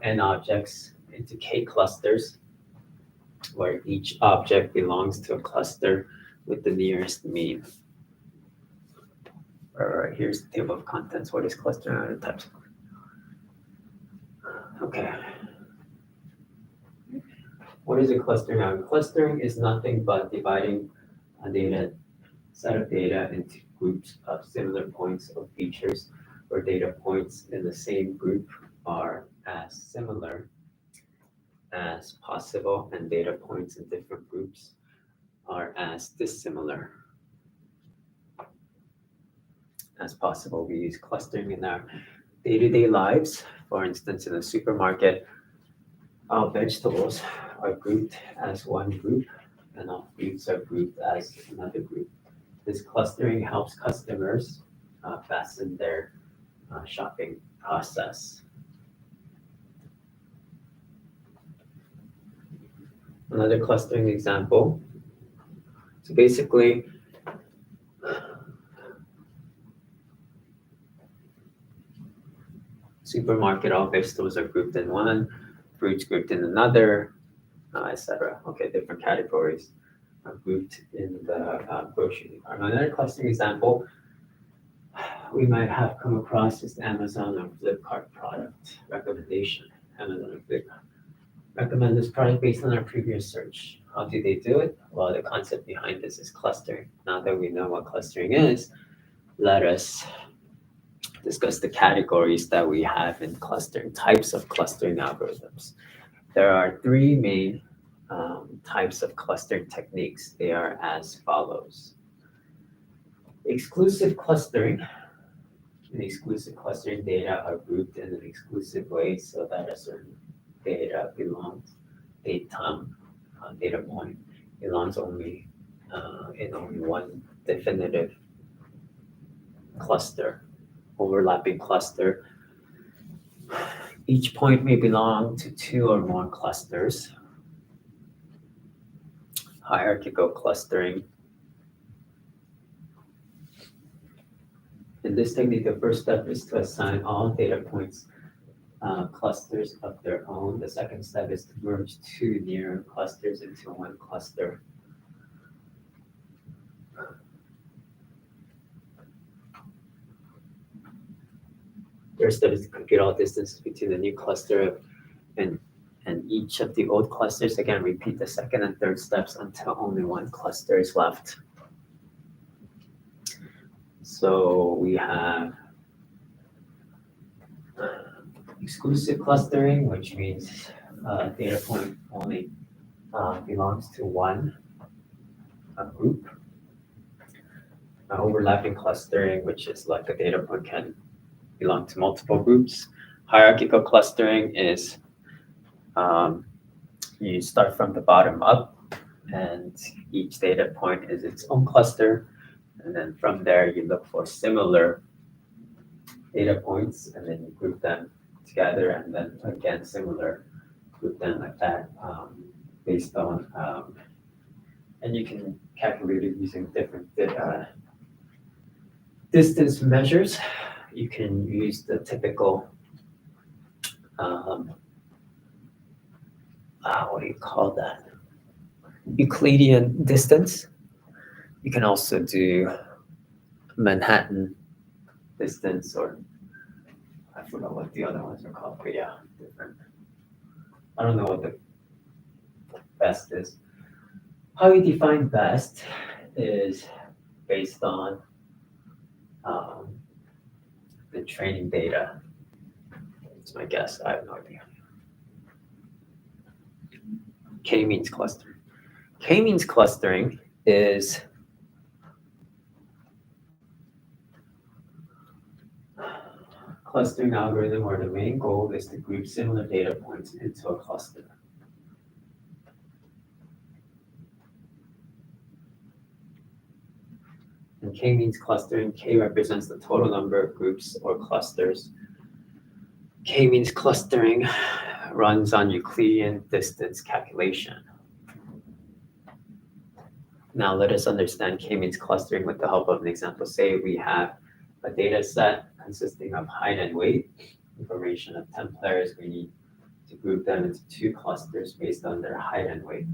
n objects into k clusters, where each object belongs to a cluster with the nearest mean. All right, here's the table of contents. What is clustering? Other types. Okay. What is a clustering algorithm? Clustering is nothing but dividing a set of data into groups of similar points of features, where data points in the same group are as similar as possible, and data points in different groups are as dissimilar as possible. We use clustering in our day-to-day lives. For instance, in a supermarket, all vegetables are grouped as one group, and all fruits are grouped as another group. This clustering helps customers fasten their shopping process. Another clustering example. So basically, supermarket, all vegetables are grouped in one, fruits grouped in another, etc. Okay, different categories are grouped in the grocery department. Another clustering example we might have come across is the Amazon or Flipkart product recommendation. Amazon or Flipkart recommend this product based on our previous search. How do they do it? Well, the concept behind this is clustering. Now that we know what clustering is, let us discuss the categories that we have in clustering, types of clustering algorithms. There are three main types of clustering techniques. They are as follows. Exclusive clustering. In exclusive clustering, data are grouped in an exclusive way so that a certain data point belongs only in only one definitive cluster, overlapping cluster. Each point may belong to two or more clusters. Hierarchical clustering. In this technique, the first step is to assign all data points clusters of their own. The second step is to merge two near clusters into one cluster. Third step is to compute all distances between the new cluster and each of the old clusters. Again, repeat the second and third steps until only one cluster is left. So we have exclusive clustering, which means data point only belongs to one group. Overlapping clustering, which is like a data point can belong to multiple groups. Hierarchical clustering is you start from the bottom up, and each data point is its own cluster, and then from there you look for similar data points, and then you group them together, and then again similar, group them like that, based on, and you can calculate it using different distance measures. You can use the typical, what do you call that? Euclidean distance. You can also do Manhattan distance, or I forgot what the other ones are called, but yeah, different. I don't know what the best is. How you define best is based on the training data. It's my guess. I have no idea. K-means clustering. K-means clustering is clustering algorithm where the main goal is to group similar data points into a cluster. In K-means clustering, K represents the total number of groups or clusters. K-means clustering runs on Euclidean distance calculation. Now let us understand K-means clustering with the help of an example. Say we have a data set consisting of height and weight information of 10 players. We need to group them into two clusters based on their height and weight.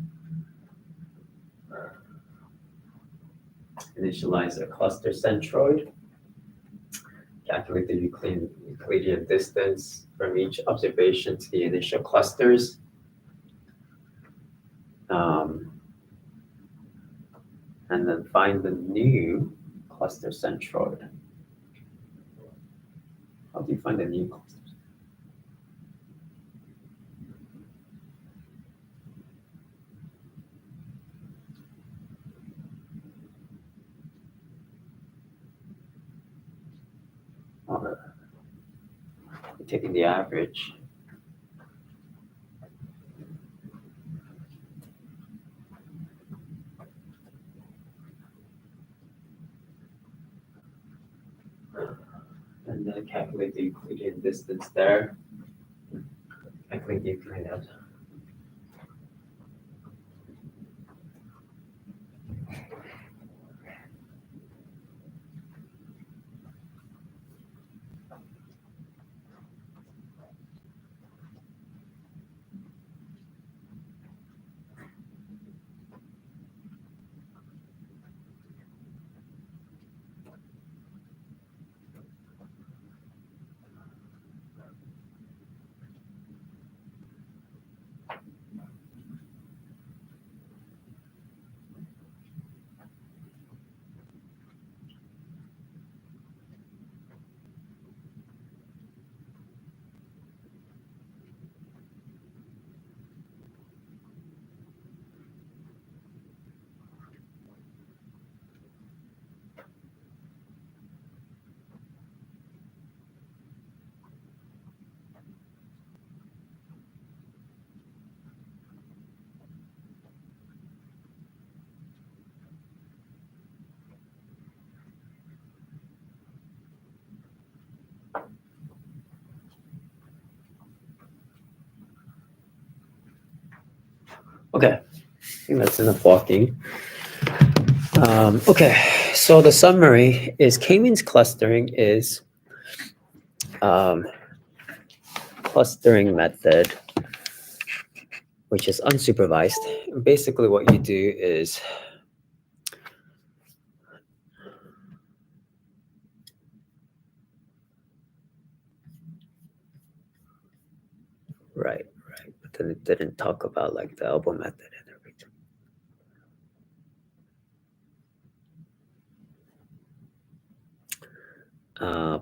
Initialize a cluster centroid. Calculate the Euclidean distance from each observation to the initial clusters. And then find the new cluster centroid. How do you find the new clusters? Taking the average. And then calculate the Euclidean distance there. Calculate the Euclidean. Okay, I think that's enough walking. Okay, so the summary is K-means clustering is clustering method, which is unsupervised. Basically, what you do is right, but then it didn't talk about like the elbow method and everything.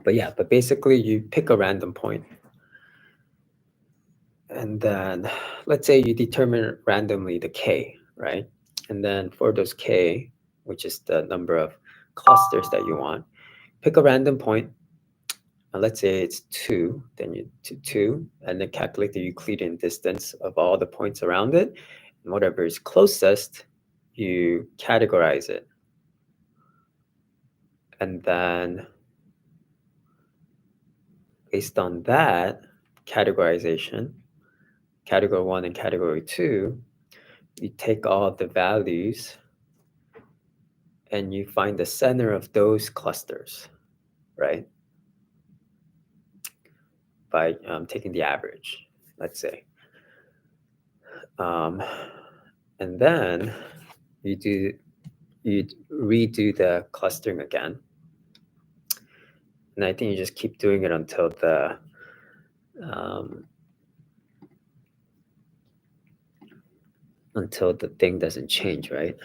But basically you pick a random point, and then let's say you determine randomly the K, right? And then for those K, which is the number of clusters that you want, pick a random point. Let's say it's 2, then you to 2, and then calculate the Euclidean distance of all the points around it. And whatever is closest, you categorize it. And then based on that categorization, category 1 and category 2, you take all the values and you find the center of those clusters, right? By taking the average, let's say. And then you redo the clustering again. And I think you just keep doing it until the thing doesn't change, right?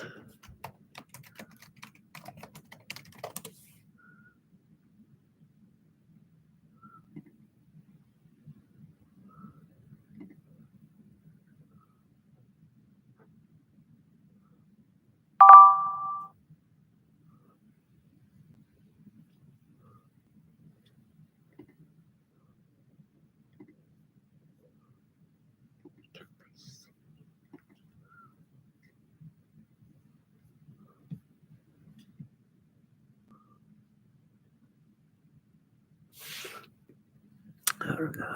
I don't know.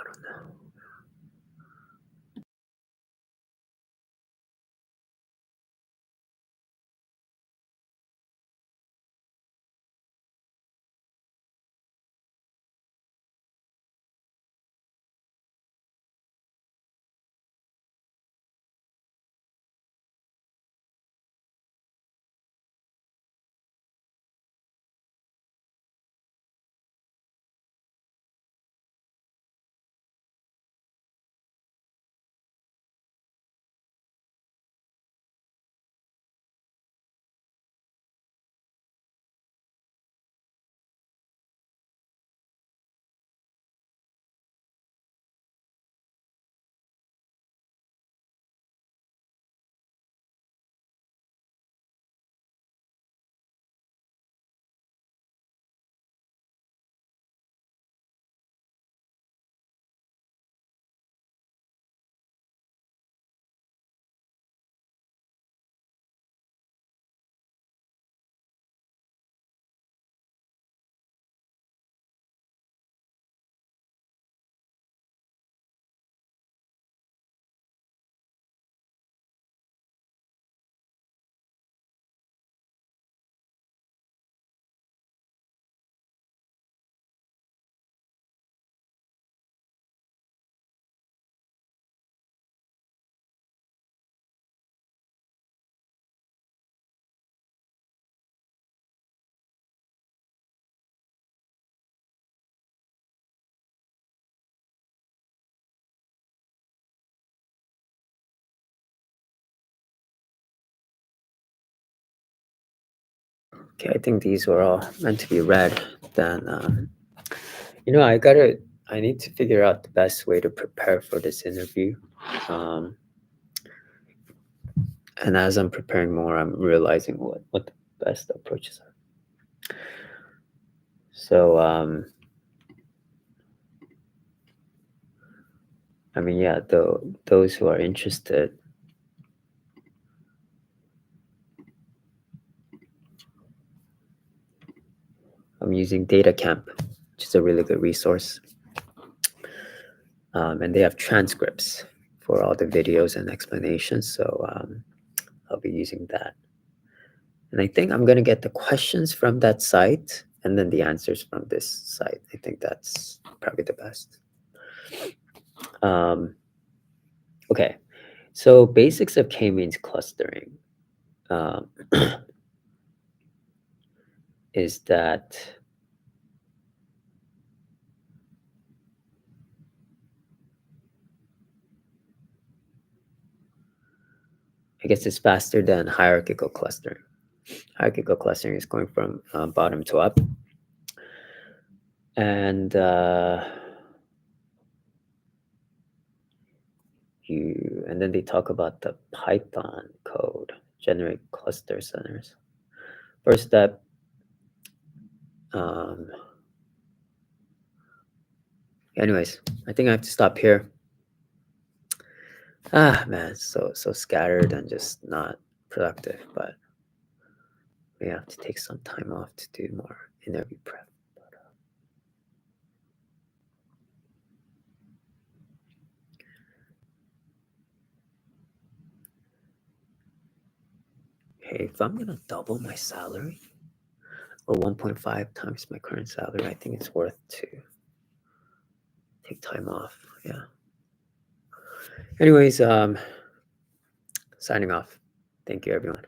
Okay, I think these were all meant to be read. Then, I need to figure out the best way to prepare for this interview. And as I'm preparing more, I'm realizing what the best approaches are. So, I mean, yeah, those who are interested, I'm using DataCamp, which is a really good resource. And they have transcripts for all the videos and explanations. So I'll be using that. And I think I'm going to get the questions from that site and then the answers from this site. I think that's probably the best. Okay, so basics of k-means clustering is that I guess it's faster than hierarchical clustering. Hierarchical clustering is going from bottom to up. And and then they talk about the Python code, generate cluster centers. First step, anyways, I think I have to stop here. Man, so scattered and just not productive, but we have to take some time off to do more interview prep. Hey, if I'm gonna double my salary or 1.5 times my current salary, I think it's worth to take time off. Yeah. Anyways, signing off. Thank you, everyone.